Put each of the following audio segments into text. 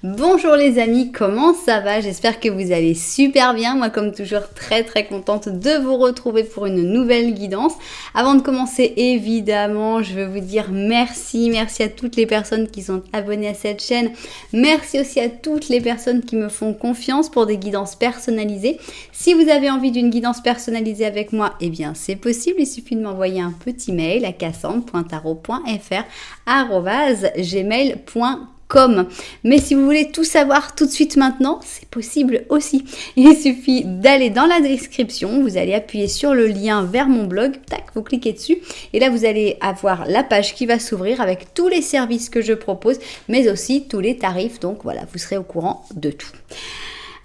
Bonjour les amis, comment ça va? J'espère que vous allez super bien. Moi comme toujours très contente de vous retrouver pour une nouvelle guidance. Avant de commencer évidemment je veux vous dire merci à toutes les personnes qui sont abonnées à cette chaîne. Merci aussi à toutes les personnes qui me font confiance pour des guidances personnalisées. Si vous avez envie d'une guidance personnalisée avec moi, eh bien c'est possible. Il suffit de m'envoyer un petit mail à cassandre.tarot.fr@gmail.com. Mais si vous voulez tout savoir tout de suite maintenant, c'est possible aussi. Il suffit d'aller dans la description, vous allez appuyer sur le lien vers mon blog, tac, vous cliquez dessus et là vous allez avoir la page qui va s'ouvrir avec tous les services que je propose, mais aussi tous les tarifs, donc voilà, vous serez au courant de tout.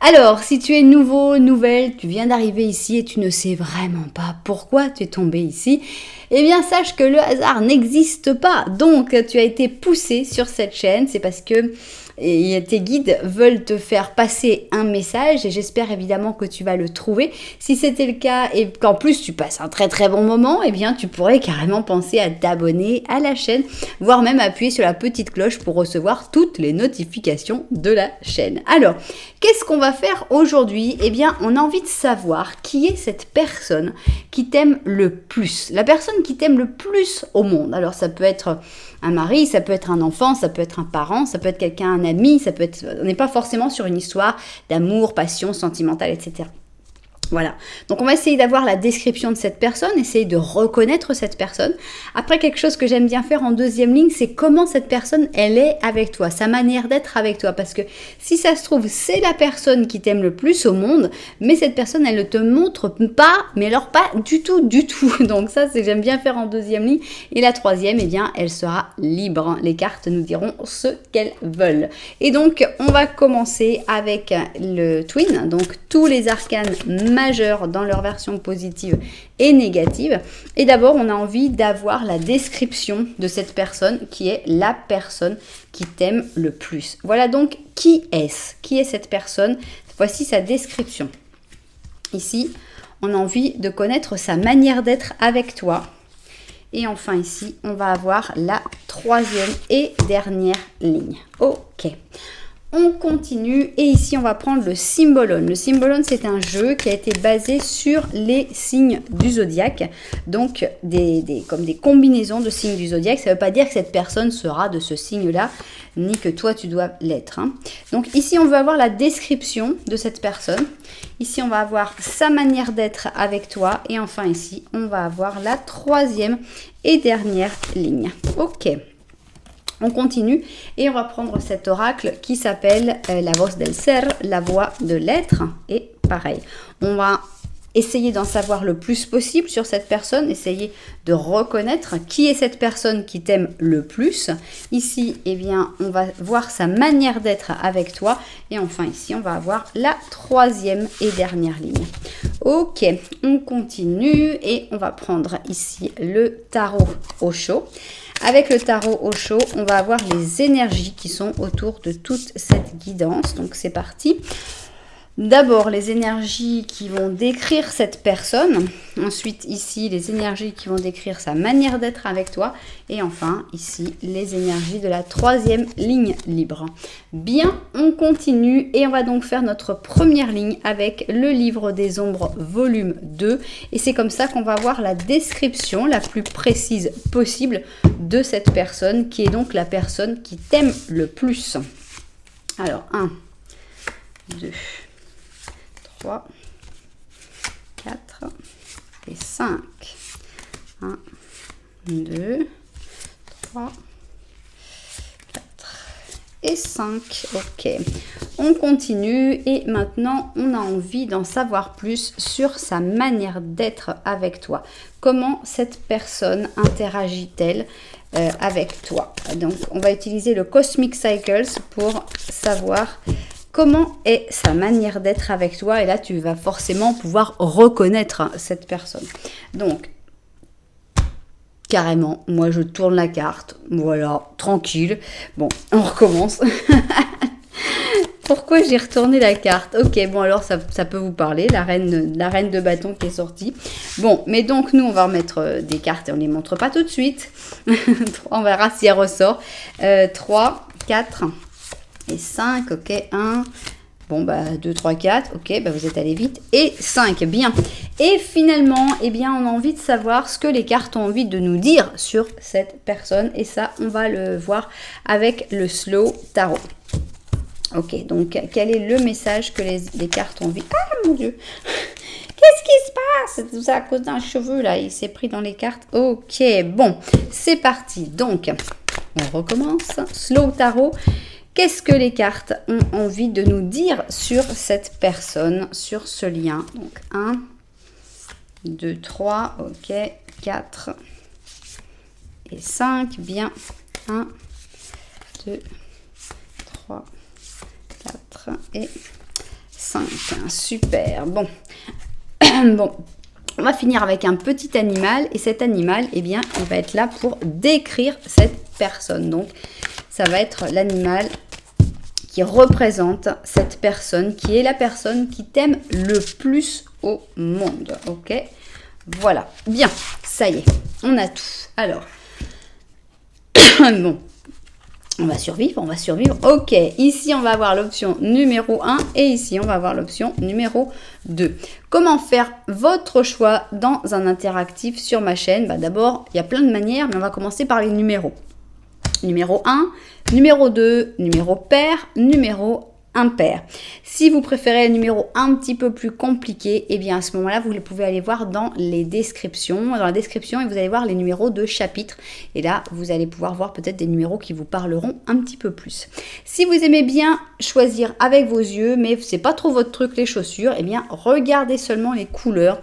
Alors, si tu es nouvelle, tu viens d'arriver ici et tu ne sais vraiment pas pourquoi tu es tombé ici, eh bien sache que le hasard n'existe pas. Donc, tu as été poussé sur cette chaîne, c'est parce que tes guides veulent te faire passer un message et j'espère évidemment que tu vas le trouver. Si c'était le cas et qu'en plus tu passes un très bon moment, eh bien tu pourrais carrément penser à t'abonner à la chaîne, voire même appuyer sur la petite cloche pour recevoir toutes les notifications de la chaîne. Alors, qu'est-ce qu'on va faire aujourd'hui? Eh bien, on a envie de savoir qui est cette personne qui t'aime le plus. La personne qui t'aime le plus au monde. Alors, ça peut être un mari, ça peut être un enfant, ça peut être un parent, ça peut être quelqu'un, un ami, ça peut être... On n'est pas forcément sur une histoire d'amour, passion, sentimentale, etc. Voilà, donc on va essayer d'avoir la description de cette personne, essayer de reconnaître cette personne. Après, quelque chose que j'aime bien faire en deuxième ligne, c'est comment cette personne, elle est avec toi, sa manière d'être avec toi. Parce que si ça se trouve, c'est la personne qui t'aime le plus au monde, mais cette personne, elle ne te montre pas, mais alors pas du tout. Donc ça, c'est j'aime bien faire en deuxième ligne. Et la troisième, eh bien, elle sera libre. Les cartes nous diront ce qu'elles veulent. Et donc, on va commencer avec le twin, donc tous les arcanes majeures dans leur version positive et négative. Et d'abord, on a envie d'avoir la description de cette personne qui est la personne qui t'aime le plus. Voilà donc qui est-ce? Qui est cette personne? Voici sa description. Ici, on a envie de connaître sa manière d'être avec toi. Et enfin ici, on va avoir la troisième et dernière ligne. Ok. On continue et ici on va prendre le Symbolon. Le Symbolon, c'est un jeu qui a été basé sur les signes du zodiaque, donc comme des combinaisons de signes du zodiaque. Ça ne veut pas dire que cette personne sera de ce signe-là, ni que toi tu dois l'être. Donc ici on veut avoir la description de cette personne. Ici on va avoir sa manière d'être avec toi et enfin ici on va avoir la troisième et dernière ligne. Ok. On continue et on va prendre cet oracle qui s'appelle la voz del ser, la voix de l'être. Et pareil, on va essayer d'en savoir le plus possible sur cette personne, essayer de reconnaître qui est cette personne qui t'aime le plus. Ici, eh bien, on va voir sa manière d'être avec toi. Et enfin, ici, on va avoir la troisième et dernière ligne. Ok, on continue et on va prendre ici le tarot Osho. Avec le tarot Osho, on va avoir les énergies qui sont autour de toute cette guidance. Donc c'est parti. D'abord les énergies qui vont décrire cette personne. Ensuite ici les énergies qui vont décrire sa manière d'être avec toi. Et enfin ici les énergies de la troisième ligne libre. Bien, on continue et on va donc faire notre première ligne avec le livre des ombres volume 2. Et c'est comme ça qu'on va voir la description la plus précise possible de cette personne qui est donc la personne qui t'aime le plus. Alors 1, 2... 3, 4 et 5. 1, 2, 3, 4 et 5. Ok. On continue et maintenant on a envie d'en savoir plus sur sa manière d'être avec toi. Comment cette personne interagit-elle avec toi? Donc on va utiliser le Cosmic Cycles pour savoir comment est sa manière d'être avec toi. Et là, tu vas forcément pouvoir reconnaître cette personne. Donc, carrément, moi, je tourne la carte. Voilà, tranquille. Bon, on recommence. Pourquoi j'ai retourné la carte? Ok, bon, alors, ça peut vous parler. La reine de bâton qui est sortie. Bon, mais donc, nous, on va remettre des cartes et on ne les montre pas tout de suite. On verra si elle ressort. 3, 4... Et 5, ok, 1. Bon, bah 2, 3, 4, ok, bah vous êtes allé vite. Et 5, bien. Et finalement, eh bien, on a envie de savoir ce que les cartes ont envie de nous dire sur cette personne. Et ça, on va le voir avec le Slow Tarot. Ok, donc quel est le message que les cartes ont envie... Ah, mon Dieu! Qu'est-ce qui se passe? Tout ça à cause d'un cheveu, là. Il s'est pris dans les cartes. Ok, bon, c'est parti. Donc, on recommence. Slow Tarot. Qu'est-ce que les cartes ont envie de nous dire sur cette personne, sur ce lien? Donc, 1, 2, 3, ok, 4 et 5, bien. 1, 2, 3, 4 et 5. Super, bon. Bon, on va finir avec un petit animal. Et cet animal, eh bien, il va être là pour décrire cette personne. Donc, ça va être l'animal qui représente cette personne, qui est la personne qui t'aime le plus au monde. Ok, voilà. Bien, ça y est, on a tout. Alors, bon, on va survivre, on va survivre. Ok, ici, on va avoir l'option numéro 1 et ici, on va avoir l'option numéro 2. Comment faire votre choix dans un interactif sur ma chaîne? Bah, d'abord, il y a plein de manières, mais on va commencer par les numéros. Numéro 1, numéro 2, numéro pair, numéro impair. Si vous préférez le numéro un petit peu plus compliqué, eh bien à ce moment-là, vous pouvez aller voir dans les descriptions. Dans la description, et vous allez voir les numéros de chapitre. Et là, vous allez pouvoir voir peut-être des numéros qui vous parleront un petit peu plus. Si vous aimez bien choisir avec vos yeux, mais c'est pas trop votre truc les chaussures, eh bien regardez seulement les couleurs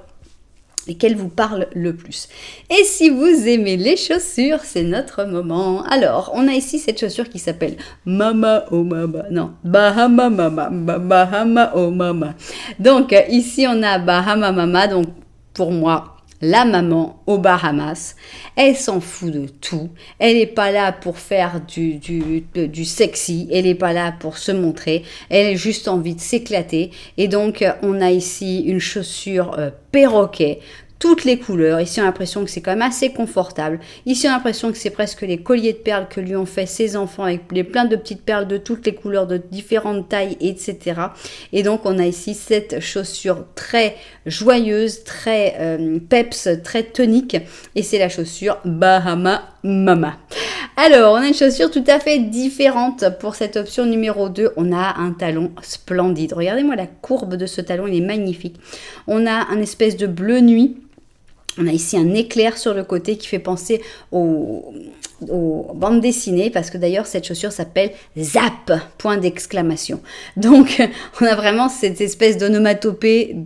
lesquelles vous parlent le plus. Et si vous aimez les chaussures, c'est notre moment. Alors, on a ici cette chaussure qui s'appelle Mama oh Mama. Non, Bahama Mama. Bahama oh Mama. Donc, ici, on a Bahama Mama. Donc, pour moi, la maman aux Bahamas, elle s'en fout de tout. Elle n'est pas là pour faire du sexy. Elle n'est pas là pour se montrer. Elle a juste envie de s'éclater. Et donc, on a ici une chaussure perroquet. Toutes les couleurs. Ici, on a l'impression que c'est quand même assez confortable. Ici, on a l'impression que c'est presque les colliers de perles que lui ont fait ses enfants avec plein de petites perles de toutes les couleurs, de différentes tailles, etc. Et donc, on a ici cette chaussure très joyeuse, très peps, très tonique. Et c'est la chaussure Bahama Mama. Alors, on a une chaussure tout à fait différente pour cette option numéro 2. On a un talon splendide. Regardez-moi la courbe de ce talon, il est magnifique. On a un espèce de bleu nuit. On a ici un éclair sur le côté qui fait penser aux bandes dessinées, parce que d'ailleurs cette chaussure s'appelle Zap, point d'exclamation. Donc on a vraiment cette espèce d'onomatopée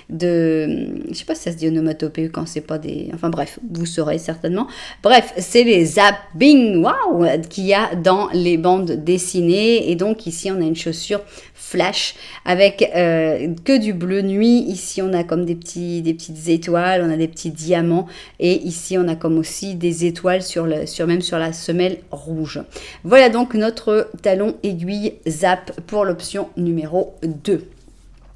je sais pas si ça se dit onomatopée quand c'est pas des... Enfin bref, vous saurez certainement. Bref, c'est les zapping, waouh, qu'il y a dans les bandes dessinées. Et donc ici, on a une chaussure flash avec que du bleu nuit. Ici, on a comme des petites étoiles, on a des petits diamants. Et ici, on a comme aussi des étoiles même sur la semelle rouge. Voilà donc notre talon aiguille Zap pour l'option numéro 2.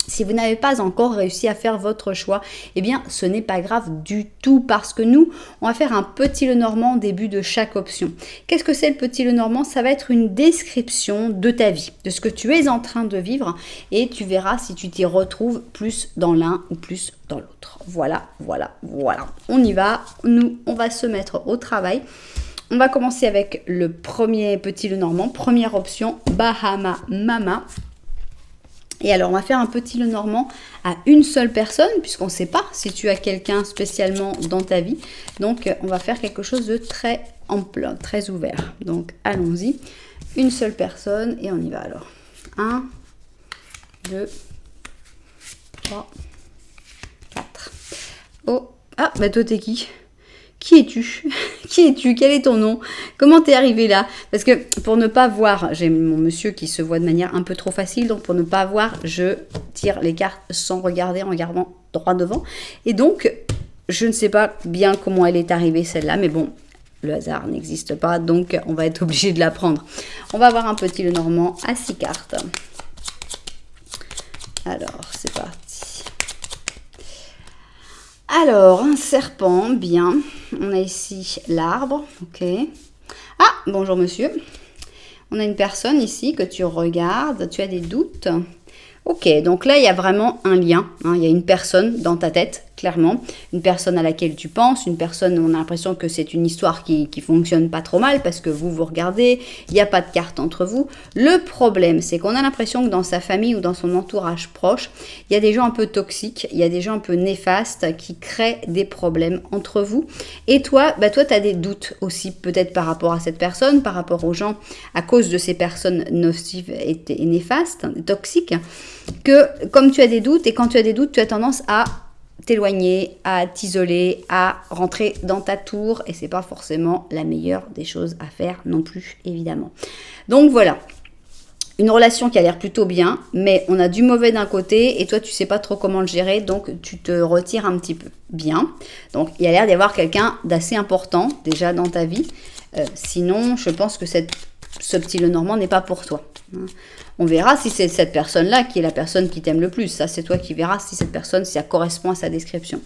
Si vous n'avez pas encore réussi à faire votre choix, eh bien, ce n'est pas grave du tout parce que nous, on va faire un petit Lenormand au début de chaque option. Qu'est-ce que c'est le petit Lenormand? Ça va être une description de ta vie, de ce que tu es en train de vivre et tu verras si tu t'y retrouves plus dans l'un ou plus dans l'autre. Voilà, voilà, voilà. On y va. Nous, on va se mettre au travail. On va commencer avec le premier petit Lenormand. Première option, Bahama Mama. Et alors, on va faire un petit Lenormand à une seule personne, puisqu'on ne sait pas si tu as quelqu'un spécialement dans ta vie. Donc, on va faire quelque chose de très ample, très ouvert. Donc, allons-y. Une seule personne, et on y va alors. 1, 2, 3, 4. Oh, ah, bah toi, t'es qui ? Qui es-tu? Qui es-tu? Quel est ton nom? Comment t'es arrivé là? Parce que pour ne pas voir, j'ai mon monsieur qui se voit de manière un peu trop facile, donc pour ne pas voir, je tire les cartes sans regarder, en regardant droit devant. Et donc, je ne sais pas bien comment elle est arrivée celle-là, mais bon, le hasard n'existe pas, donc on va être obligé de la prendre. On va avoir un petit Lenormand à 6 cartes. Alors, c'est parti. Alors, un serpent, bien. On a ici l'arbre, ok. Ah, bonjour monsieur. On a une personne ici que tu regardes, tu as des doutes. Ok, donc là, il y a vraiment un lien. Hein, il y a une personne dans ta tête, clairement. Une personne à laquelle tu penses. Une personne, on a l'impression que c'est une histoire qui fonctionne pas trop mal parce que vous regardez. Il n'y a pas de carte entre vous. Le problème, c'est qu'on a l'impression que dans sa famille ou dans son entourage proche, il y a des gens un peu toxiques. Il y a des gens un peu néfastes qui créent des problèmes entre vous. Et toi, tu as des doutes aussi peut-être par rapport à cette personne, par rapport aux gens à cause de ces personnes nocives et néfastes, toxiques. Que comme tu as des doutes, et quand tu as des doutes, tu as tendance à t'éloigner, à t'isoler, à rentrer dans ta tour, et c'est pas forcément la meilleure des choses à faire non plus, évidemment. Donc voilà, une relation qui a l'air plutôt bien, mais on a du mauvais d'un côté, et toi tu sais pas trop comment le gérer, donc tu te retires un petit peu. Bien, donc il y a l'air d'y avoir quelqu'un d'assez important déjà dans ta vie, sinon je pense que ce petit Lenormand n'est pas pour toi. On verra si c'est cette personne-là qui est la personne qui t'aime le plus. Ça, c'est toi qui verras si cette personne, si ça correspond à sa description.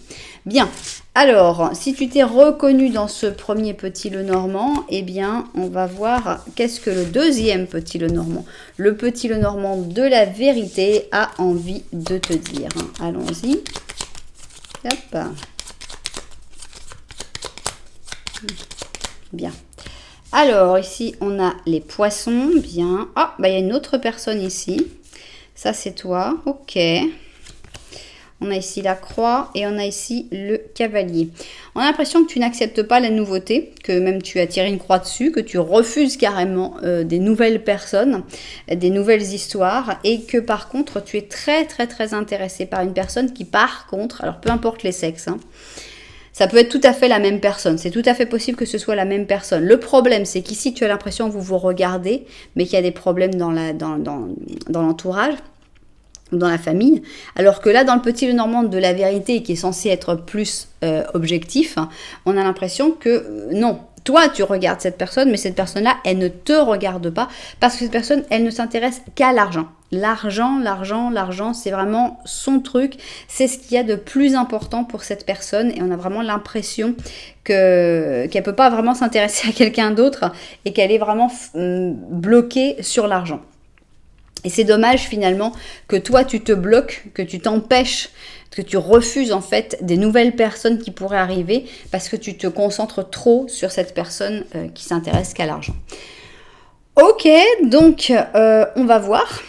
Bien. Alors, si tu t'es reconnu dans ce premier petit Lenormand, eh bien, on va voir qu'est-ce que le deuxième petit Lenormand. Le petit Lenormand de la vérité a envie de te dire. Allons-y. Hop. Bien. Alors, ici, on a les poissons, bien. Ah, il y a une autre personne ici. Ça, c'est toi. Ok. On a ici la croix et on a ici le cavalier. On a l'impression que tu n'acceptes pas la nouveauté, que même tu as tiré une croix dessus, que tu refuses carrément des nouvelles personnes, des nouvelles histoires, et que par contre, tu es très, très, très intéressé par une personne qui, par contre, alors peu importe les sexes, ça peut être tout à fait la même personne. C'est tout à fait possible que ce soit la même personne. Le problème, c'est qu'ici, tu as l'impression que vous vous regardez, mais qu'il y a des problèmes dans l'entourage ou dans la famille. Alors que là, dans le petit Lenormand de la vérité, qui est censé être plus objectif, on a l'impression que non. Toi, tu regardes cette personne, mais cette personne-là, elle ne te regarde pas parce que cette personne, elle ne s'intéresse qu'à l'argent. L'argent, c'est vraiment son truc. C'est ce qu'il y a de plus important pour cette personne et on a vraiment l'impression qu'elle ne peut pas vraiment s'intéresser à quelqu'un d'autre et qu'elle est vraiment bloquée sur l'argent. Et c'est dommage finalement que toi, tu te bloques, que tu t'empêches, que tu refuses en fait des nouvelles personnes qui pourraient arriver parce que tu te concentres trop sur cette personne qui s'intéresse qu'à l'argent. Ok, donc on va voir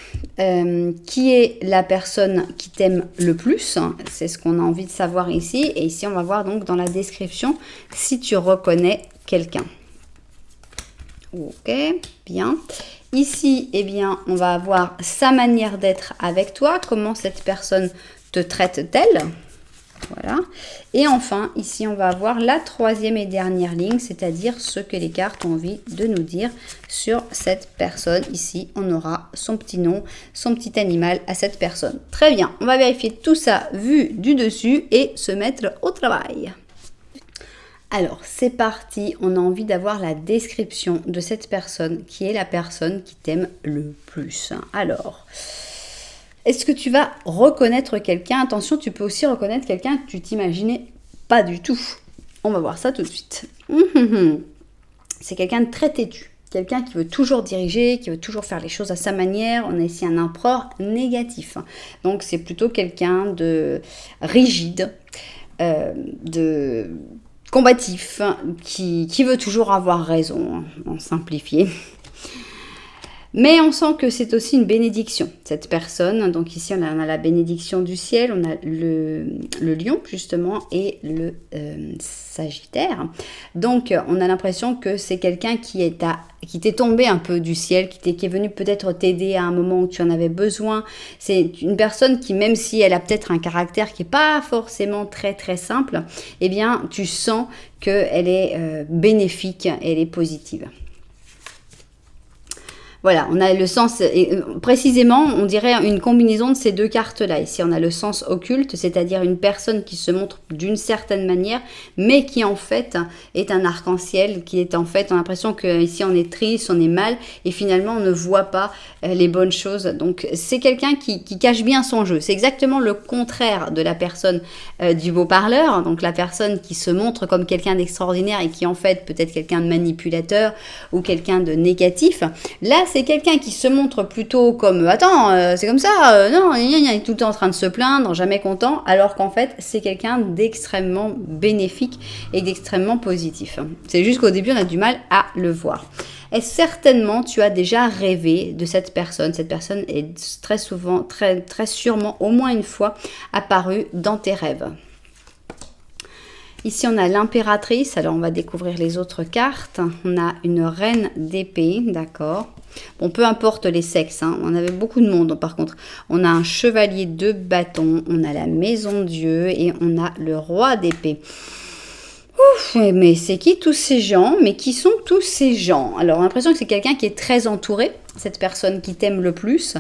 qui est la personne qui t'aime le plus. C'est ce qu'on a envie de savoir ici. Et ici, on va voir donc dans la description si tu reconnais quelqu'un. Ok, bien. Ici, eh bien, on va avoir sa manière d'être avec toi, comment cette personne te traite-t-elle. Voilà. Et enfin, ici, on va avoir la troisième et dernière ligne, c'est-à-dire ce que les cartes ont envie de nous dire sur cette personne. Ici, on aura son petit nom, son petit animal à cette personne. Très bien, on va vérifier tout ça vu du dessus et se mettre au travail. Alors, c'est parti, on a envie d'avoir la description de cette personne qui est la personne qui t'aime le plus. Alors, est-ce que tu vas reconnaître quelqu'un? Attention, tu peux aussi reconnaître quelqu'un que tu t'imaginais pas du tout. On va voir ça tout de suite. C'est quelqu'un de très têtu. Quelqu'un qui veut toujours diriger, qui veut toujours faire les choses à sa manière. On a ici un empereur négatif. Donc, c'est plutôt quelqu'un de rigide, de combatif, qui veut toujours avoir raison, en simplifié. Mais on sent que c'est aussi une bénédiction, cette personne. Donc ici, on a la bénédiction du ciel, on a le lion, justement, et le sagittaire. Donc, on a l'impression que c'est quelqu'un qui t'est tombé un peu du ciel, qui est venu peut-être t'aider à un moment où tu en avais besoin. C'est une personne qui, même si elle a peut-être un caractère qui n'est pas forcément très, très simple, eh bien, tu sens qu'elle est bénéfique, elle est positive. Voilà, on a le sens, et précisément, on dirait une combinaison de ces deux cartes-là. Ici, on a le sens occulte, c'est-à-dire une personne qui se montre d'une certaine manière, mais qui en fait est un arc-en-ciel, qui est en fait, on a l'impression qu'ici on est triste, on est mal, et finalement on ne voit pas les bonnes choses. Donc c'est quelqu'un qui cache bien son jeu. C'est exactement le contraire de la personne du beau parleur, donc la personne qui se montre comme quelqu'un d'extraordinaire et qui en fait peut-être quelqu'un de manipulateur ou quelqu'un de négatif. Là, c'est quelqu'un qui se montre plutôt comme attends, c'est comme ça, non, il est tout le temps en train de se plaindre, jamais content, alors qu'en fait, c'est quelqu'un d'extrêmement bénéfique et d'extrêmement positif. C'est juste qu'au début, on a du mal à le voir. Et certainement, tu as déjà rêvé de cette personne. Cette personne est très souvent, très sûrement, au moins une fois, apparue dans tes rêves. Ici, on a l'impératrice. Alors, on va découvrir les autres cartes. On a une reine d'épée, d'accord. Bon, peu importe les sexes, hein. On avait beaucoup de monde, par contre. On a un chevalier de bâton, on a la maison Dieu et on a le roi d'épée. Ouf, mais c'est qui tous ces gens? Mais qui sont tous ces gens? Alors, on a l'impression que c'est quelqu'un qui est très entouré. Cette personne qui t'aime le plus,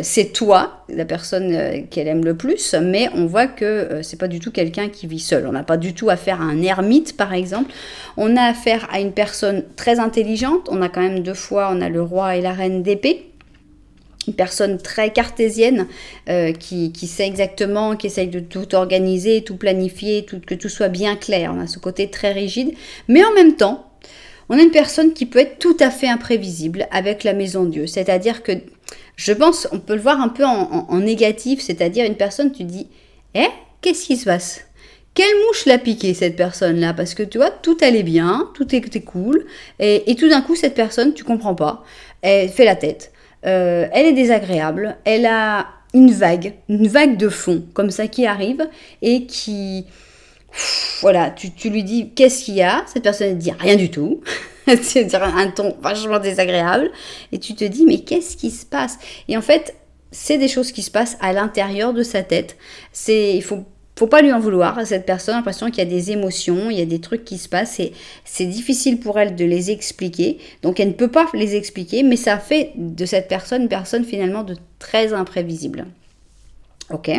c'est toi, la personne qu'elle aime le plus, mais on voit que c'est pas du tout quelqu'un qui vit seul. On n'a pas du tout affaire à un ermite, par exemple. On a affaire à une personne très intelligente. On a quand même 2 fois, on a le roi et la reine d'épée. Une personne très cartésienne qui sait exactement, qui essaye de tout organiser, tout planifier, que tout soit bien clair. On a ce côté très rigide, mais en même temps, on a une personne qui peut être tout à fait imprévisible avec la maison Dieu. C'est-à-dire que, je pense, on peut le voir un peu en négatif, c'est-à-dire une personne, tu dis, qu'est-ce qui se passe? Quelle mouche l'a piqué cette personne-là? Parce que tu vois, tout allait bien, tout était cool, et tout d'un coup, cette personne, tu comprends pas, elle fait la tête. Elle est désagréable, elle a une vague de fond, comme ça, qui arrive, et qui... Voilà, tu lui dis qu'est-ce qu'il y a, cette personne ne dit rien du tout, c'est un ton vachement désagréable, et tu te dis mais qu'est-ce qui se passe? Et en fait, c'est des choses qui se passent à l'intérieur de sa tête. Il faut pas lui en vouloir à cette personne, l'impression qu'il y a des émotions, il y a des trucs qui se passent, et c'est difficile pour elle de les expliquer, donc elle ne peut pas les expliquer, mais ça fait de cette personne une personne finalement de très imprévisible. Ok?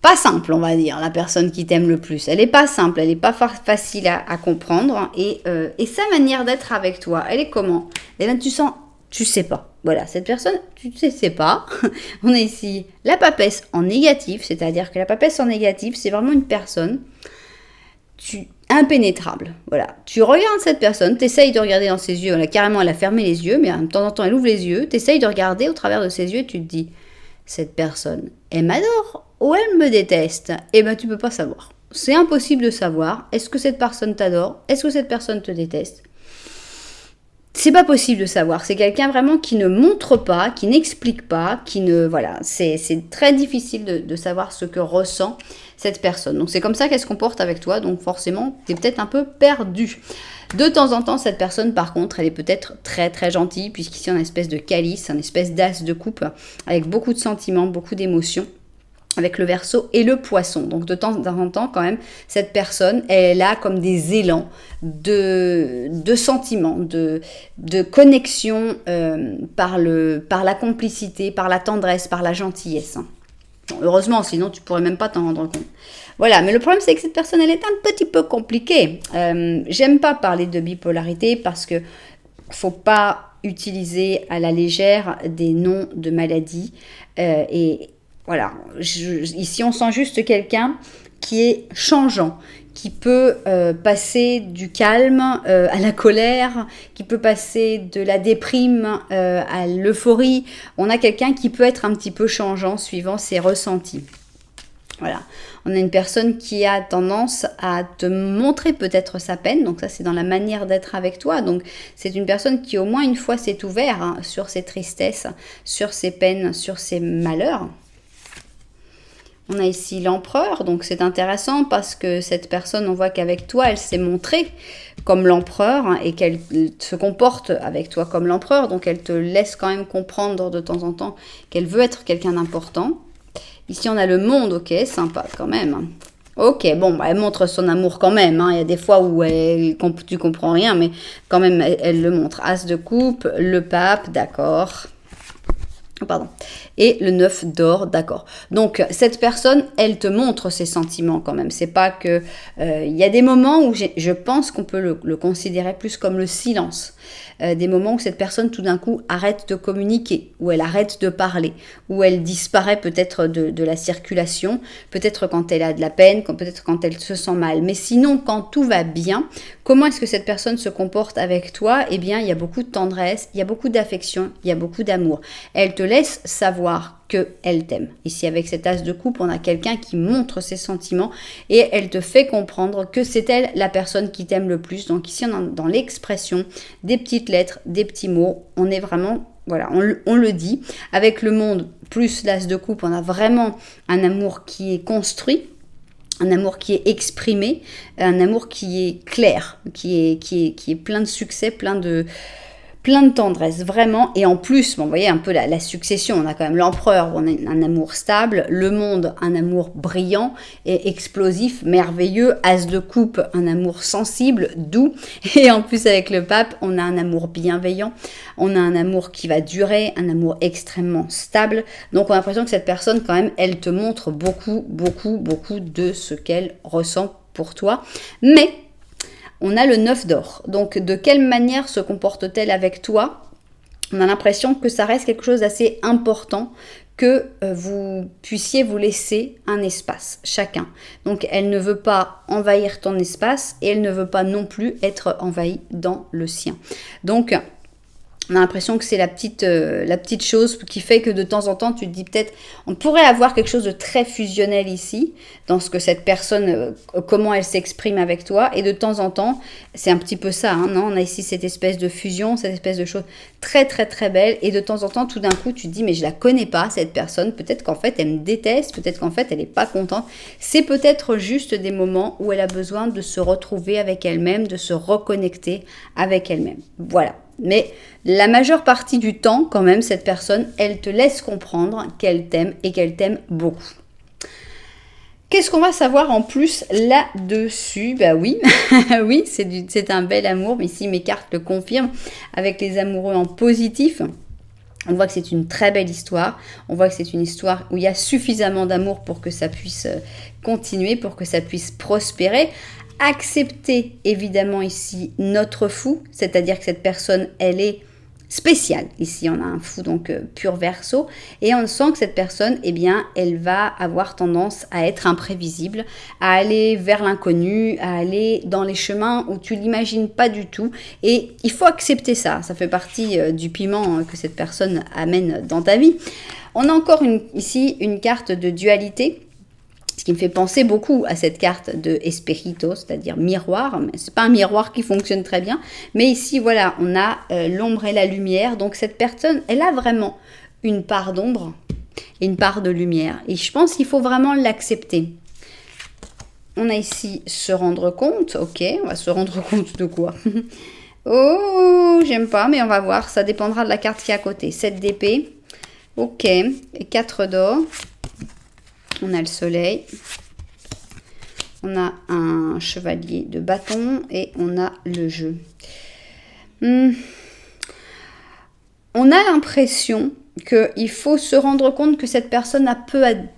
Pas simple, on va dire, la personne qui t'aime le plus. Elle n'est pas simple, elle n'est pas facile à comprendre. Et sa manière d'être avec toi, elle est comment? Eh bien, tu sais pas. Voilà, cette personne, tu sais pas. On a ici la papesse en négatif, c'est-à-dire que la papesse en négatif, c'est vraiment une personne impénétrable. Voilà, tu regardes cette personne, tu essayes de regarder dans ses yeux. Carrément, elle a fermé les yeux, mais de temps en temps, elle ouvre les yeux. Tu essayes de regarder au travers de ses yeux et tu te dis, cette personne, elle m'adore ou elle me déteste? Eh bien, tu peux pas savoir. C'est impossible de savoir. Est-ce que cette personne t'adore? Est-ce que cette personne te déteste? C'est pas possible de savoir. C'est quelqu'un vraiment qui ne montre pas, qui n'explique pas, Voilà, c'est très difficile de savoir ce que ressent cette personne. Donc, c'est comme ça qu'elle se comporte avec toi. Donc, forcément, tu es peut-être un peu perdu. De temps en temps, cette personne, par contre, elle est peut-être très, très gentille, puisqu'ici, on a une espèce de calice, une espèce d'as de coupe, avec beaucoup de sentiments, beaucoup d'émotions, avec le Verseau et le Poisson. Donc de temps en temps, quand même, cette personne, elle a comme des élans de sentiments, de connexion par la complicité, par la tendresse, par la gentillesse. Bon, heureusement, sinon tu pourrais même pas t'en rendre compte. Voilà, mais le problème c'est que cette personne, elle est un petit peu compliquée. J'aime pas parler de bipolarité parce que faut pas utiliser à la légère des noms de maladies et voilà, ici on sent juste quelqu'un qui est changeant, qui peut passer du calme à la colère, qui peut passer de la déprime à l'euphorie. On a quelqu'un qui peut être un petit peu changeant suivant ses ressentis. Voilà, on a une personne qui a tendance à te montrer peut-être sa peine, donc ça c'est dans la manière d'être avec toi, donc c'est une personne qui au moins une fois s'est ouverte sur ses tristesses, sur ses peines, sur ses malheurs. On a ici l'empereur, donc c'est intéressant parce que cette personne, on voit qu'avec toi, elle s'est montrée comme l'empereur et qu'elle se comporte avec toi comme l'empereur, donc elle te laisse quand même comprendre de temps en temps qu'elle veut être quelqu'un d'important. Ici, on a le monde, ok, sympa quand même. Ok, bon, bah, elle montre son amour quand même, hein. Il y a des fois où tu comprends rien, mais quand même, elle le montre. As de coupe, le pape, d'accord. Pardon. Et le 9 d'or, d'accord. Donc, cette personne, elle te montre ses sentiments quand même. C'est pas que... Il y a des moments où je pense qu'on peut le considérer plus comme le silence. Des moments où cette personne, tout d'un coup, arrête de communiquer, où elle arrête de parler, où elle disparaît peut-être de la circulation, peut-être quand elle a de la peine, peut-être quand elle se sent mal. Mais sinon, quand tout va bien, comment est-ce que cette personne se comporte avec toi? Eh bien, il y a beaucoup de tendresse, il y a beaucoup d'affection, il y a beaucoup d'amour. Elle te laisse savoir qu'elle t'aime. Ici, avec cet as de coupe, on a quelqu'un qui montre ses sentiments et elle te fait comprendre que c'est elle la personne qui t'aime le plus. Donc ici, on est dans l'expression des petites lettres, des petits mots. On est vraiment, voilà, on le dit. Avec le monde plus l'as de coupe, on a vraiment un amour qui est construit. Un amour qui est exprimé, un amour qui est clair, qui est plein de succès, plein de tendresse, vraiment. Et en plus, bon, vous voyez un peu la succession. On a quand même l'empereur, on a un amour stable. Le monde, un amour brillant et explosif, merveilleux. As de coupe, un amour sensible, doux. Et en plus, avec le pape, on a un amour bienveillant. On a un amour qui va durer, un amour extrêmement stable. Donc, on a l'impression que cette personne, quand même, elle te montre beaucoup, beaucoup, beaucoup de ce qu'elle ressent pour toi. Mais on a le 9 d'or. Donc, de quelle manière se comporte-t-elle avec toi? On a l'impression que ça reste quelque chose d'assez important, que vous puissiez vous laisser un espace, chacun. Donc, elle ne veut pas envahir ton espace et elle ne veut pas non plus être envahie dans le sien. Donc, on a l'impression que c'est la petite chose qui fait que de temps en temps, tu te dis peut-être, on pourrait avoir quelque chose de très fusionnel ici, dans ce que cette personne, comment elle s'exprime avec toi. Et de temps en temps, c'est un petit peu ça, hein, non? On a ici cette espèce de fusion, cette espèce de chose très, très, très belle. Et de temps en temps, tout d'un coup, tu te dis, mais je la connais pas, cette personne. Peut-être qu'en fait, elle me déteste. Peut-être qu'en fait, elle n'est pas contente. C'est peut-être juste des moments où elle a besoin de se retrouver avec elle-même, de se reconnecter avec elle-même. Voilà. Mais la majeure partie du temps, quand même, cette personne, elle te laisse comprendre qu'elle t'aime et qu'elle t'aime beaucoup. Qu'est-ce qu'on va savoir en plus là-dessus? Bah oui, oui, c'est un bel amour, mais ici mes cartes le confirment, avec les amoureux en positif. On voit que c'est une très belle histoire. On voit que c'est une histoire où il y a suffisamment d'amour pour que ça puisse continuer, pour que ça puisse prospérer. Accepter évidemment ici notre fou, c'est-à-dire que cette personne, elle est spéciale. Ici, on a un fou, donc pur verso. Et on sent que cette personne, eh bien, elle va avoir tendance à être imprévisible, à aller vers l'inconnu, à aller dans les chemins où tu l'imagines pas du tout. Et il faut accepter ça. Ça fait partie du piment que cette personne amène dans ta vie. On a encore ici une carte de dualité. Ce qui me fait penser beaucoup à cette carte de Espirito, c'est-à-dire miroir. Ce n'est pas un miroir qui fonctionne très bien. Mais ici, voilà, on a l'ombre et la lumière. Donc cette personne, elle a vraiment une part d'ombre et une part de lumière. Et je pense qu'il faut vraiment l'accepter. On a ici se rendre compte. Ok, on va se rendre compte de quoi? Oh, j'aime pas, mais on va voir. Ça dépendra de la carte qui est à côté. 7 d'épée. Ok, et 4 d'or. On a le soleil, on a un chevalier de bâton et on a le jeu. On a l'impression qu'il faut se rendre compte que cette personne a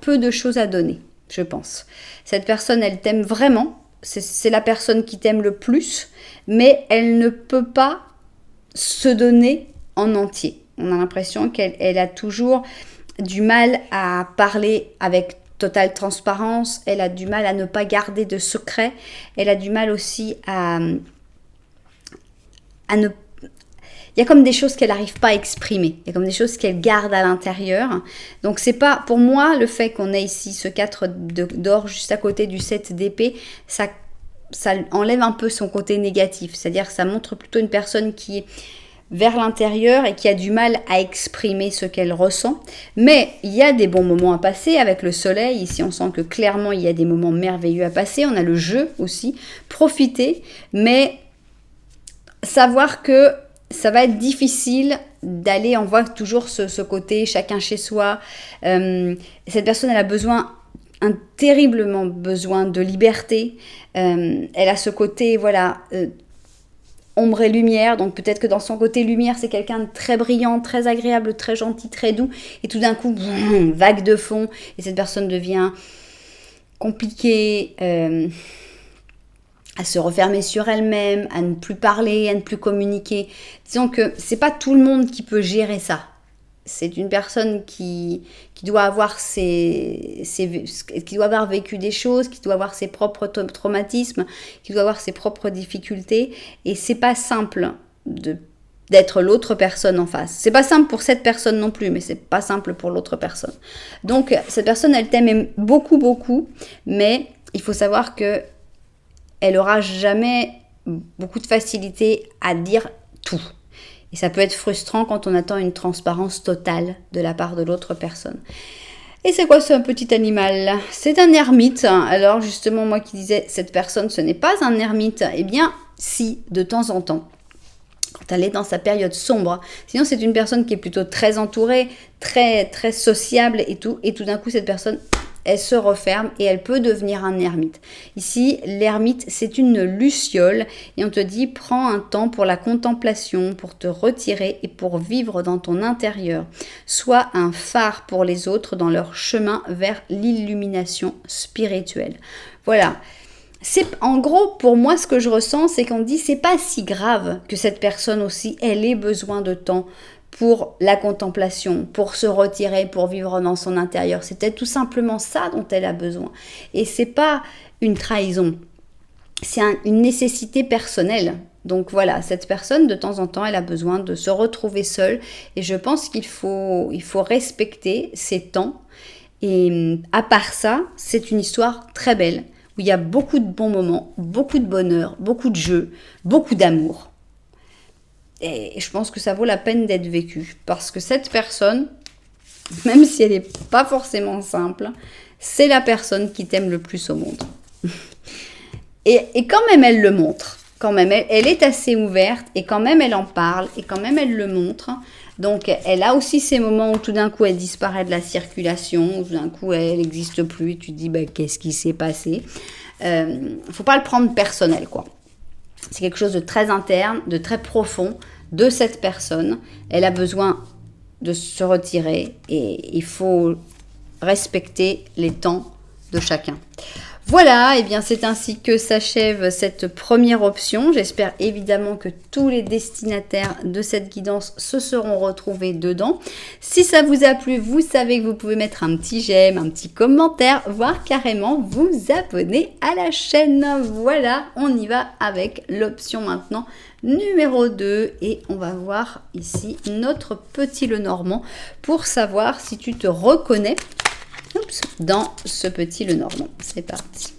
peu de choses à donner, je pense. Cette personne, elle t'aime vraiment, c'est la personne qui t'aime le plus, mais elle ne peut pas se donner en entier. On a l'impression qu'elle a toujours du mal à parler avec totale transparence, elle a du mal à ne pas garder de secret, elle a du mal aussi à ne... Il y a comme des choses qu'elle n'arrive pas à exprimer, il y a comme des choses qu'elle garde à l'intérieur. Donc c'est pas, pour moi, le fait qu'on ait ici ce 4 d'or juste à côté du 7 d'épée, ça enlève un peu son côté négatif, c'est-à-dire que ça montre plutôt une personne qui est vers l'intérieur et qui a du mal à exprimer ce qu'elle ressent. Mais il y a des bons moments à passer avec le soleil. Ici, on sent que clairement, il y a des moments merveilleux à passer. On a le jeu aussi. Profiter, mais savoir que ça va être difficile d'aller, on voit toujours ce côté chacun chez soi. Cette personne, elle a besoin un terriblement besoin de liberté. Elle a ce côté, voilà, ombre et lumière. Donc peut-être que dans son côté lumière, c'est quelqu'un de très brillant, très agréable, très gentil, très doux. Et tout d'un coup, vague de fond. Et cette personne devient compliquée, à se refermer sur elle-même, à ne plus parler, à ne plus communiquer. Disons que c'est pas tout le monde qui peut gérer ça. C'est une personne qui doit avoir qui doit avoir vécu des choses, qui doit avoir ses propres traumatismes, qui doit avoir ses propres difficultés. Et c'est pas simple d'être l'autre personne en face. C'est pas simple pour cette personne non plus, mais c'est pas simple pour l'autre personne. Donc cette personne, elle t'aime beaucoup, beaucoup, mais il faut savoir que elle aura jamais beaucoup de facilité à dire tout. Et ça peut être frustrant quand on attend une transparence totale de la part de l'autre personne. Et c'est quoi ce petit animal? C'est un ermite. Alors justement, moi qui disais, cette personne, ce n'est pas un ermite. Eh bien, si, de temps en temps, quand elle est dans sa période sombre. Sinon, c'est une personne qui est plutôt très entourée, très, très sociable et tout. Et tout d'un coup, cette personne, elle se referme et elle peut devenir un ermite. Ici, l'ermite, c'est une luciole et on te dit, prends un temps pour la contemplation, pour te retirer et pour vivre dans ton intérieur. Sois un phare pour les autres dans leur chemin vers l'illumination spirituelle. Voilà. C'est en gros, pour moi, ce que je ressens, c'est qu'on dit, c'est pas si grave que cette personne aussi, elle ait besoin de temps pour la contemplation, pour se retirer, pour vivre dans son intérieur. C'est peut-être tout simplement ça dont elle a besoin. Et c'est pas une trahison, c'est une nécessité personnelle. Donc voilà, cette personne, de temps en temps, elle a besoin de se retrouver seule. Et je pense qu'il faut respecter ses temps. Et à part ça, c'est une histoire très belle, où il y a beaucoup de bons moments, beaucoup de bonheur, beaucoup de jeux, beaucoup d'amour. Et je pense que ça vaut la peine d'être vécu. Parce que cette personne, même si elle n'est pas forcément simple, c'est la personne qui t'aime le plus au monde. Et quand même, elle le montre. Quand même, elle est assez ouverte. Et quand même, elle en parle. Et quand même, elle le montre. Donc, elle a aussi ces moments où tout d'un coup, elle disparaît de la circulation. Où tout d'un coup, elle n'existe plus. Et tu te dis, qu'est-ce qui s'est passé? Faut pas le prendre personnel, quoi. C'est quelque chose de très interne, de très profond de cette personne. Elle a besoin de se retirer et il faut respecter les temps de chacun. Voilà, et bien c'est ainsi que s'achève cette première option. J'espère évidemment que tous les destinataires de cette guidance se seront retrouvés dedans. Si ça vous a plu, vous savez que vous pouvez mettre un petit j'aime, un petit commentaire, voire carrément vous abonner à la chaîne. Voilà, on y va avec l'option maintenant numéro 2 et on va voir ici notre petit Lenormand pour savoir si tu te reconnais dans ce petit Lenormand. C'est parti.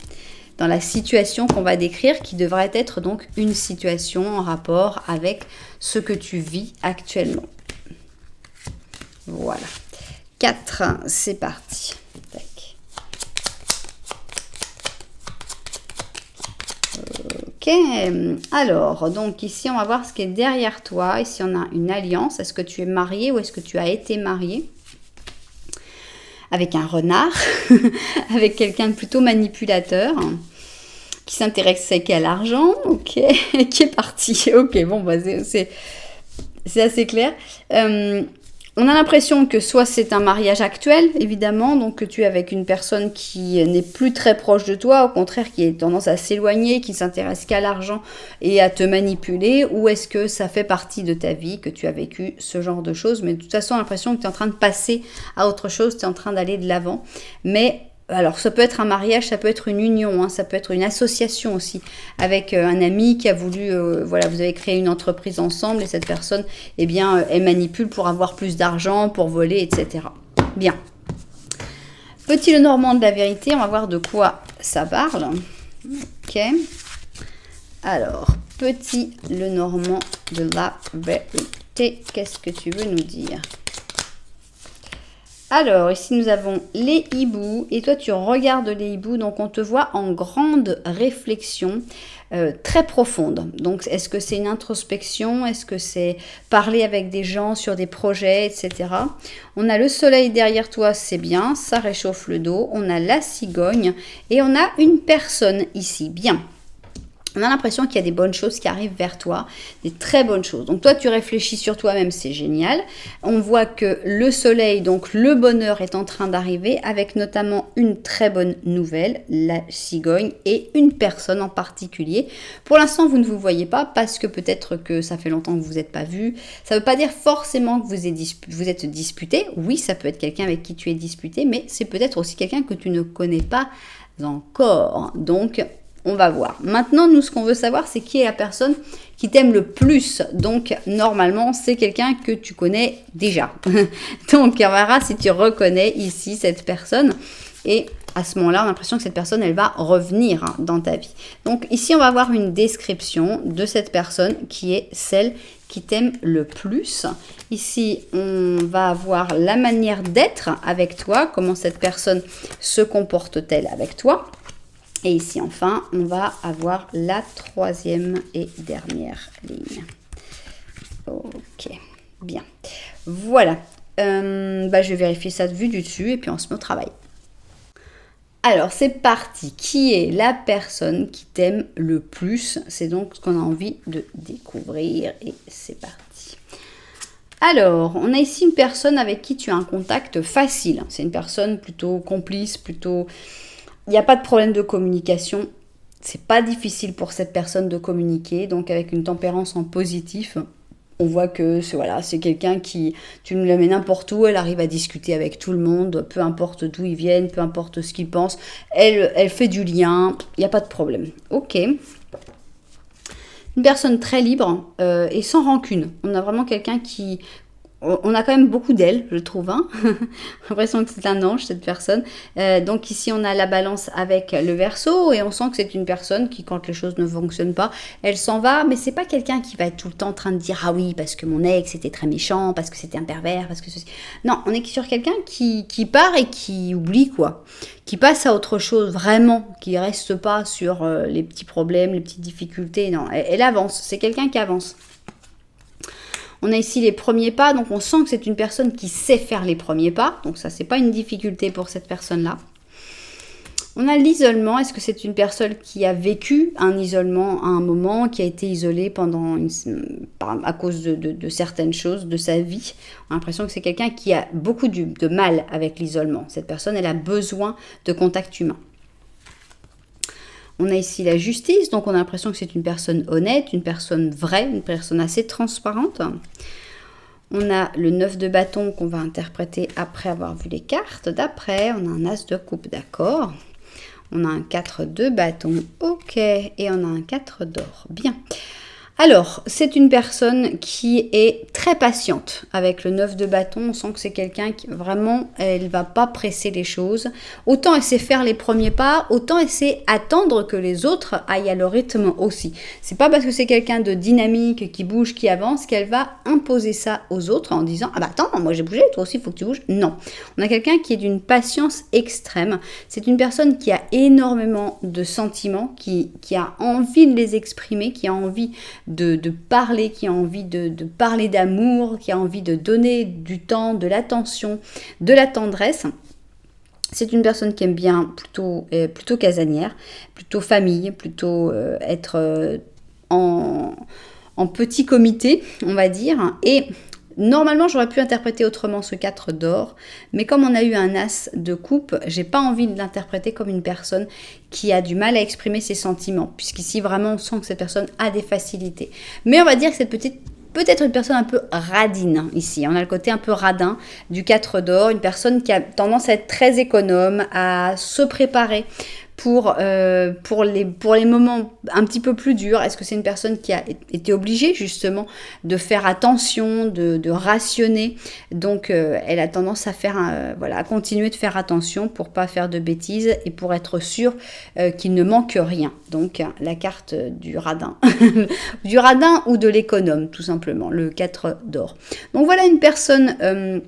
Dans la situation qu'on va décrire, qui devrait être donc une situation en rapport avec ce que tu vis actuellement. Voilà. 4, c'est parti. Tac. Ok. Alors, donc ici, on va voir ce qui est derrière toi. Ici, on a une alliance. Est-ce que tu es marié ou est-ce que tu as été marié? Avec un renard, avec quelqu'un de plutôt manipulateur, qui s'intéresse qu'à l'argent, ok, qui est parti, ok, bon, c'est assez clair. On a l'impression que soit c'est un mariage actuel, évidemment, donc que tu es avec une personne qui n'est plus très proche de toi, au contraire, qui a tendance à s'éloigner, qui s'intéresse qu'à l'argent et à te manipuler, ou est-ce que ça fait partie de ta vie, que tu as vécu ce genre de choses, mais de toute façon, l'impression que tu es en train de passer à autre chose, tu es en train d'aller de l'avant, mais... Alors, ça peut être un mariage, ça peut être une union, ça peut être une association aussi, avec un ami qui a voulu, voilà, vous avez créé une entreprise ensemble et cette personne, eh bien, elle manipule pour avoir plus d'argent, pour voler, etc. Bien. Petit Lenormand de la vérité, on va voir de quoi ça parle. Ok. Alors, petit Lenormand de la vérité, qu'est-ce que tu veux nous dire ? Alors, ici, nous avons les hiboux. Et toi, tu regardes les hiboux. Donc, on te voit en grande réflexion, très profonde. Donc, est-ce que c'est une introspection? Est-ce que c'est parler avec des gens sur des projets, etc. On a le soleil derrière toi, c'est bien. Ça réchauffe le dos. On a la cigogne. Et on a une personne ici. Bien. On a l'impression qu'il y a des bonnes choses qui arrivent vers toi, des très bonnes choses. Donc toi, tu réfléchis sur toi-même, c'est génial. On voit que le soleil, donc le bonheur est en train d'arriver avec notamment une très bonne nouvelle, la cigogne et une personne en particulier. Pour l'instant, vous ne vous voyez pas parce que peut-être que ça fait longtemps que vous n'êtes pas vus. Ça ne veut pas dire forcément que vous êtes disputé. Oui, ça peut être quelqu'un avec qui tu es disputé, mais c'est peut-être aussi quelqu'un que tu ne connais pas encore. Donc, on va voir. Maintenant, nous, ce qu'on veut savoir, c'est qui est la personne qui t'aime le plus. Donc, normalement, c'est quelqu'un que tu connais déjà. Donc, on verra si tu reconnais ici cette personne. Et à ce moment-là, on a l'impression que cette personne, elle va revenir dans ta vie. Donc, ici, on va avoir une description de cette personne qui est celle qui t'aime le plus. Ici, on va avoir la manière d'être avec toi, comment cette personne se comporte-t-elle avec toi. Et ici, enfin, on va avoir la troisième et dernière ligne. Ok, bien. Voilà. Je vais vérifier ça de vue du dessus et puis on se met au travail. Alors, c'est parti. Qui est la personne qui t'aime le plus? C'est donc ce qu'on a envie de découvrir et c'est parti. Alors, on a ici une personne avec qui tu as un contact facile. C'est une personne plutôt complice, plutôt... Il n'y a pas de problème de communication. C'est pas difficile pour cette personne de communiquer. Donc, avec une tempérance en positif, on voit que c'est quelqu'un qui, tu nous la mets n'importe où, elle arrive à discuter avec tout le monde, peu importe d'où ils viennent, peu importe ce qu'ils pensent. Elle fait du lien, il n'y a pas de problème. Ok. Une personne très libre et sans rancune. On a vraiment quelqu'un qui... On a quand même beaucoup d'ailes, je trouve. Hein. J'ai l'impression que c'est un ange, cette personne. Donc ici, on a la balance avec le Verseau. Et on sent que c'est une personne qui, quand les choses ne fonctionnent pas, elle s'en va. Mais c'est pas quelqu'un qui va être tout le temps en train de dire « Ah oui, parce que mon ex était très méchant, parce que c'était un pervers, parce que ceci... » Non, on est sur quelqu'un qui part et qui oublie, quoi. Qui passe à autre chose, vraiment. Qui reste pas sur les petits problèmes, les petites difficultés. Non, elle avance. C'est quelqu'un qui avance. On a ici les premiers pas, donc on sent que c'est une personne qui sait faire les premiers pas. Donc ça, c'est pas une difficulté pour cette personne-là. On a l'isolement. Est-ce que c'est une personne qui a vécu un isolement à un moment, qui a été isolée à cause de certaines choses de sa vie? On a l'impression que c'est quelqu'un qui a beaucoup de mal avec l'isolement. Cette personne, elle a besoin de contact humain. On a ici la justice, donc on a l'impression que c'est une personne honnête, une personne vraie, une personne assez transparente. On a le 9 de bâton qu'on va interpréter après avoir vu les cartes. D'après, on a un as de coupe, d'accord. On a un 4 de bâton, ok. Et on a un 4 d'or, bien. Alors, c'est une personne qui est très patiente. Avec le 9 de bâton, on sent que c'est quelqu'un qui vraiment, elle va pas presser les choses. Autant elle sait faire les premiers pas, autant elle sait attendre que les autres aillent à leur rythme aussi. C'est pas parce que c'est quelqu'un de dynamique, qui bouge, qui avance, qu'elle va imposer ça aux autres en disant « Ah bah attends, moi j'ai bougé, toi aussi il faut que tu bouges. » Non. On a quelqu'un qui est d'une patience extrême. C'est une personne qui a énormément de sentiments, qui a envie de les exprimer, qui a envie de parler, qui a envie de parler d'amour, qui a envie de donner du temps, de l'attention, de la tendresse. C'est une personne qui aime bien plutôt casanière, plutôt famille, plutôt être en petit comité, on va dire. Et normalement, j'aurais pu interpréter autrement ce 4 d'or, mais comme on a eu un as de coupe, j'ai pas envie de l'interpréter comme une personne qui a du mal à exprimer ses sentiments, puisqu'ici vraiment on sent que cette personne a des facilités. Mais on va dire que cette peut-être une personne un peu radine ici. On a le côté un peu radin du 4 d'or, une personne qui a tendance à être très économe, à se préparer pour les moments un petit peu plus durs. Est-ce que c'est une personne qui a été obligée justement de faire attention, de rationner? Donc elle a tendance à à continuer de faire attention pour pas faire de bêtises et pour être sûr qu'il ne manque rien. Donc la carte du radin. Du radin ou de l'économe tout simplement, le 4 d'or. Donc voilà une personne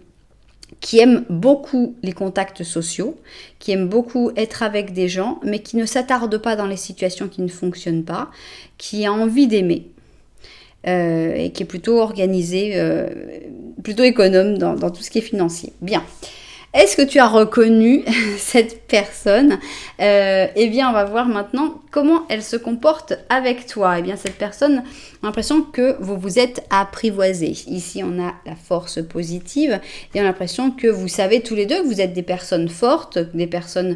qui aime beaucoup les contacts sociaux, qui aime beaucoup être avec des gens, mais qui ne s'attarde pas dans les situations qui ne fonctionnent pas, qui a envie d'aimer. Et qui est plutôt organisé, plutôt économe dans tout ce qui est financier. Bien. Est-ce que tu as reconnu cette personne? Eh bien, on va voir maintenant comment elle se comporte avec toi. Eh bien, cette personne, on a l'impression que vous vous êtes apprivoisés. Ici, on a la force positive et on a l'impression que vous savez tous les deux que vous êtes des personnes fortes, des personnes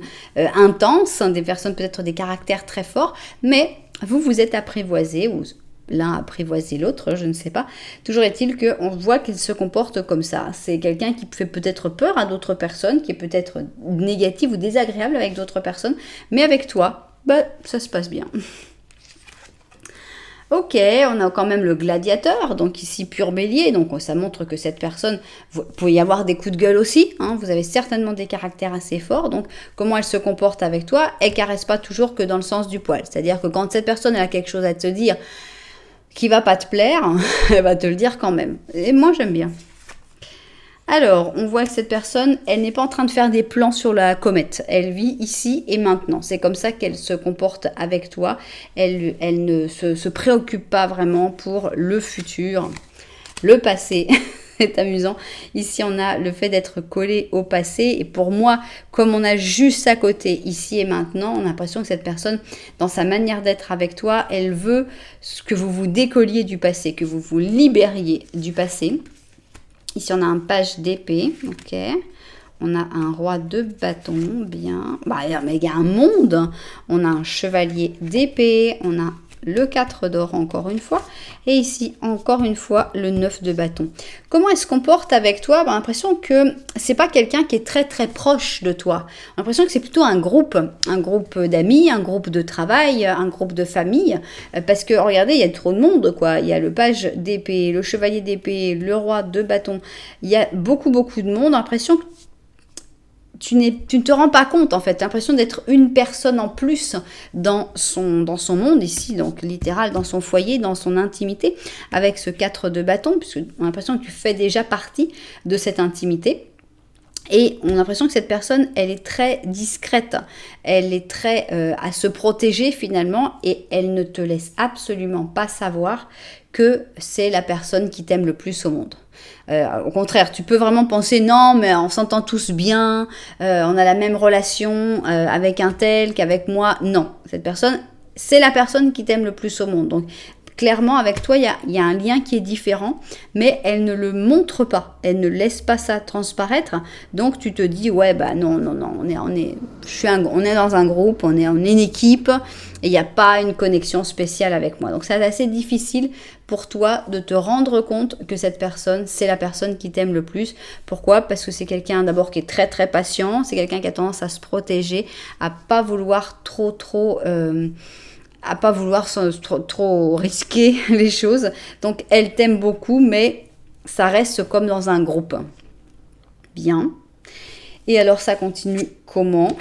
intenses, des personnes peut-être des caractères très forts, mais vous vous êtes apprivoisés ou l'un apprivoiser l'autre, je ne sais pas. Toujours est-il qu'on voit qu'il se comporte comme ça. C'est quelqu'un qui fait peut-être peur à d'autres personnes, qui est peut-être négatif ou désagréable avec d'autres personnes, mais avec toi, ça se passe bien. Ok, on a quand même le gladiateur, donc ici pur bélier, donc ça montre que cette personne, vous pouvez y avoir des coups de gueule aussi, hein, vous avez certainement des caractères assez forts, donc comment elle se comporte avec toi, elle caresse pas toujours que dans le sens du poil, c'est-à-dire que quand cette personne elle a quelque chose à te dire, qui va pas te plaire, elle va te le dire quand même. Et moi, j'aime bien. Alors, on voit que cette personne, elle n'est pas en train de faire des plans sur la comète. Elle vit ici et maintenant. C'est comme ça qu'elle se comporte avec toi. Elle ne se préoccupe pas vraiment pour le futur, le passé. C'est amusant. Ici, on a le fait d'être collé au passé. Et pour moi, comme on a juste à côté, ici et maintenant, on a l'impression que cette personne, dans sa manière d'être avec toi, elle veut que vous vous décolliez du passé, que vous vous libériez du passé. Ici, on a un page d'épée. Ok. On a un roi de bâton. Bien. Mais il y a un monde. On a un chevalier d'épée. On a le 4 d'or encore une fois, et ici encore une fois le 9 de bâton. Comment elle se comporte avec toi? On a l'impression que c'est pas quelqu'un qui est très très proche de toi. On a l'impression que c'est plutôt un groupe d'amis, un groupe de travail, un groupe de famille, parce que regardez, il y a trop de monde quoi. Il y a le page d'épée, le chevalier d'épée, le roi de bâton. Il y a beaucoup de monde. On a l'impression que tu ne te rends pas compte en fait, tu as l'impression d'être une personne en plus dans son monde ici, donc littéral dans son foyer, dans son intimité, avec ce 4 de bâton, puisque on a l'impression que tu fais déjà partie de cette intimité. Et on a l'impression que cette personne, elle est très discrète, elle est très à se protéger finalement, et elle ne te laisse absolument pas savoir que c'est la personne qui t'aime le plus au monde. Au contraire, tu peux vraiment penser non, mais on s'entend tous bien, on a la même relation avec un tel qu'avec moi. Non, cette personne, c'est la personne qui t'aime le plus au monde. Donc clairement, avec toi, il y a un lien qui est différent, mais elle ne le montre pas, elle ne laisse pas ça transparaître. Donc tu te dis ouais non, on est dans un groupe, on est une équipe. Et il n'y a pas une connexion spéciale avec moi. Donc c'est assez difficile pour toi de te rendre compte que cette personne, c'est la personne qui t'aime le plus. Pourquoi? Parce que c'est quelqu'un d'abord qui est très très patient, c'est quelqu'un qui a tendance à se protéger, à pas vouloir trop risquer les choses. Donc elle t'aime beaucoup, mais ça reste comme dans un groupe. Bien. Et alors ça continue comment?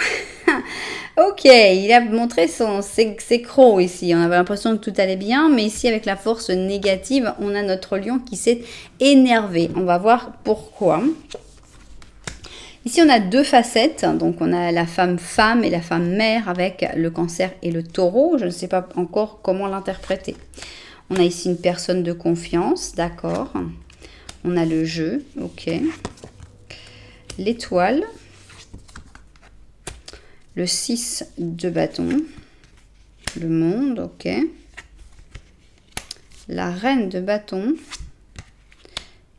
Ok, il a montré ses crocs ici. On avait l'impression que tout allait bien, mais ici avec la force négative, on a notre lion qui s'est énervé. On va voir pourquoi. Ici, on a deux facettes. Donc, on a la femme et la femme mère avec le cancer et le taureau. Je ne sais pas encore comment l'interpréter. On a ici une personne de confiance, d'accord. On a le jeu, ok. L'étoile. Le 6 de bâton, le monde, ok. La reine de bâton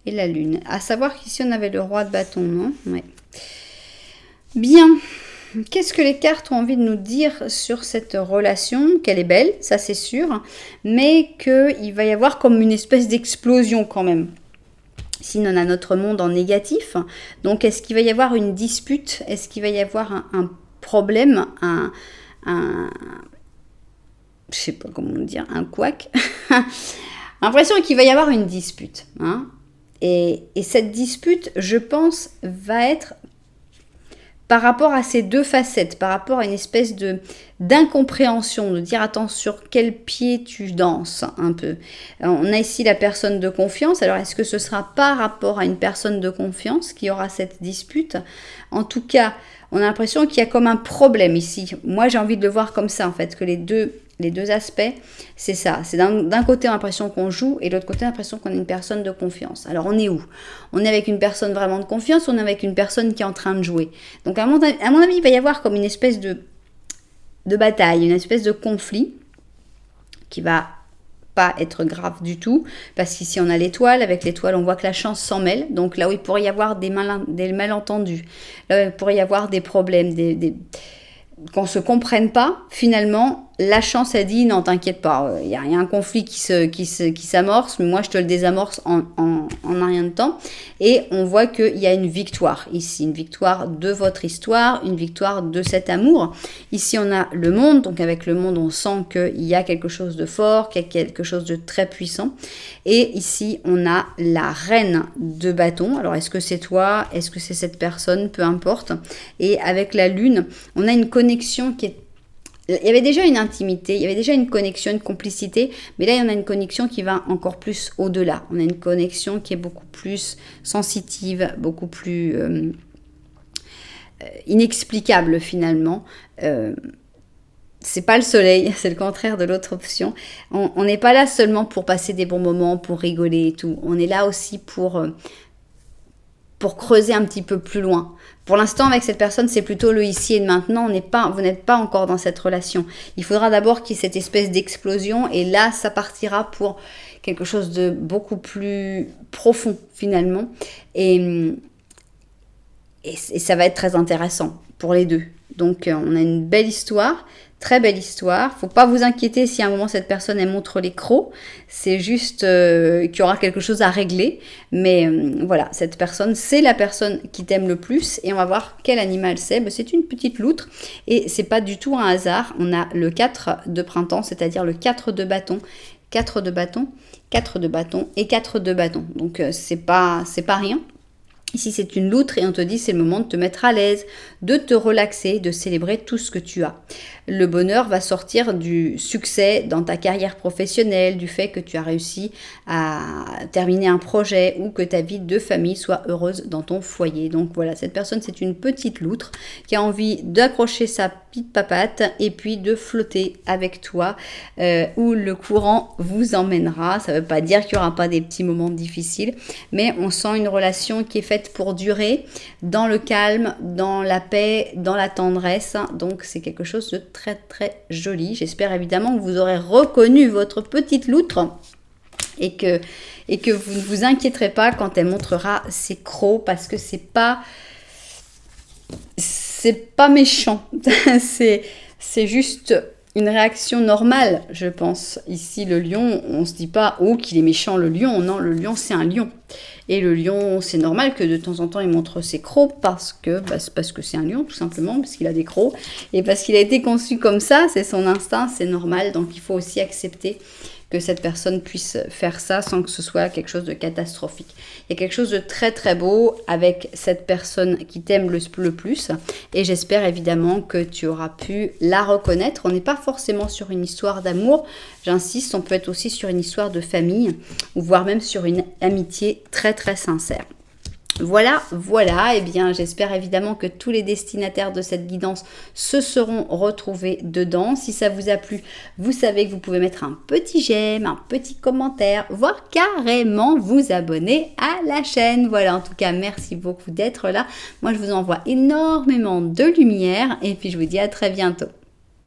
et la lune. À savoir qu'ici on avait le roi de bâton, non? Ouais. Bien. Qu'est-ce que les cartes ont envie de nous dire sur cette relation? Qu'elle est belle, ça c'est sûr, mais qu'il va y avoir comme une espèce d'explosion quand même. Ici, on a notre monde en négatif. Donc, est-ce qu'il va y avoir une dispute? Est-ce qu'il va y avoir un problème, je sais pas comment dire, un couac. L'impression qu'il va y avoir une dispute. Hein, et cette dispute, je pense, va être par rapport à ces deux facettes, par rapport à une espèce d'incompréhension, de dire attends sur quel pied tu danses un peu. On a ici la personne de confiance, alors est-ce que ce sera par rapport à une personne de confiance qui aura cette dispute? En tout cas, on a l'impression qu'il y a comme un problème ici. Moi j'ai envie de le voir comme ça en fait, que les deux aspects, c'est ça. C'est d'un côté, on a l'impression qu'on joue et de l'autre côté, on a l'impression qu'on est une personne de confiance. Alors, on est où? On est avec une personne vraiment de confiance ou on est avec une personne qui est en train de jouer? Donc, à mon avis, il va y avoir comme une espèce de bataille, une espèce de conflit qui va pas être grave du tout, parce qu'ici, on a l'étoile. Avec l'étoile, on voit que la chance s'en mêle. Donc, là où il pourrait y avoir des malentendus, là où il pourrait y avoir des problèmes, qu'on ne se comprenne pas, finalement, la chance a dit non, t'inquiète pas, il y a un conflit qui s'amorce, mais moi je te le désamorce en un rien de temps. Et on voit qu'il y a une victoire ici, une victoire de votre histoire, une victoire de cet amour. Ici on a le monde, donc avec le monde on sent qu'il y a quelque chose de fort, qu'il y a quelque chose de très puissant. Et ici on a la reine de bâton. Alors est-ce que c'est toi, est-ce que c'est cette personne, peu importe. Et avec la lune, on a une connexion qui est... Il y avait déjà une intimité, il y avait déjà une connexion, une complicité, mais là, il y en a une connexion qui va encore plus au-delà. On a une connexion qui est beaucoup plus sensitive, beaucoup plus inexplicable finalement. C'est pas le soleil, c'est le contraire de l'autre option. On n'est pas là seulement pour passer des bons moments, pour rigoler et tout. On est là aussi pour creuser un petit peu plus loin. Pour l'instant, avec cette personne, c'est plutôt le ici et le maintenant. Vous n'êtes pas encore dans cette relation. Il faudra d'abord qu'il y ait cette espèce d'explosion et là, ça partira pour quelque chose de beaucoup plus profond finalement. Et ça va être très intéressant pour les deux. Donc, on a une belle histoire. Très belle histoire. Faut pas vous inquiéter si à un moment cette personne elle montre les crocs. C'est juste qu'il y aura quelque chose à régler. Mais voilà, cette personne, c'est la personne qui t'aime le plus. Et on va voir quel animal c'est. C'est une petite loutre. Et c'est pas du tout un hasard. On a le 4 de printemps, c'est-à-dire le 4 de bâton. 4 de bâton, 4 de bâton et 4 de bâton. Donc c'est pas rien. Ici, c'est une loutre et on te dit c'est le moment de te mettre à l'aise, de te relaxer, de célébrer tout ce que tu as. Le bonheur va sortir du succès dans ta carrière professionnelle, du fait que tu as réussi à terminer un projet ou que ta vie de famille soit heureuse dans ton foyer. Donc voilà, cette personne, c'est une petite loutre qui a envie d'accrocher sa petite papate et puis de flotter avec toi où le courant vous emmènera. Ça ne veut pas dire qu'il n'y aura pas des petits moments difficiles, mais on sent une relation qui est faite pour durer, dans le calme, dans la paix, dans la tendresse. Donc c'est quelque chose de très très joli. J'espère évidemment que vous aurez reconnu votre petite loutre et que vous ne vous inquiéterez pas quand elle montrera ses crocs, parce que c'est pas méchant. c'est juste une réaction normale, je pense. Ici, le lion, on se dit pas « Oh, qu'il est méchant le lion ». Non, le lion, c'est un lion. Et le lion, c'est normal que de temps en temps, il montre ses crocs parce que c'est un lion, tout simplement, parce qu'il a des crocs. Et parce qu'il a été conçu comme ça, c'est son instinct, c'est normal. Donc, il faut aussi accepter que cette personne puisse faire ça sans que ce soit quelque chose de catastrophique. Il y a quelque chose de très très beau avec cette personne qui t'aime le plus, et j'espère évidemment que tu auras pu la reconnaître. On n'est pas forcément sur une histoire d'amour, j'insiste, on peut être aussi sur une histoire de famille, ou voire même sur une amitié très très sincère. Voilà, et bien j'espère évidemment que tous les destinataires de cette guidance se seront retrouvés dedans. Si ça vous a plu, vous savez que vous pouvez mettre un petit j'aime, un petit commentaire, voire carrément vous abonner à la chaîne. Voilà, en tout cas, merci beaucoup d'être là. Moi, je vous envoie énormément de lumière et puis je vous dis à très bientôt.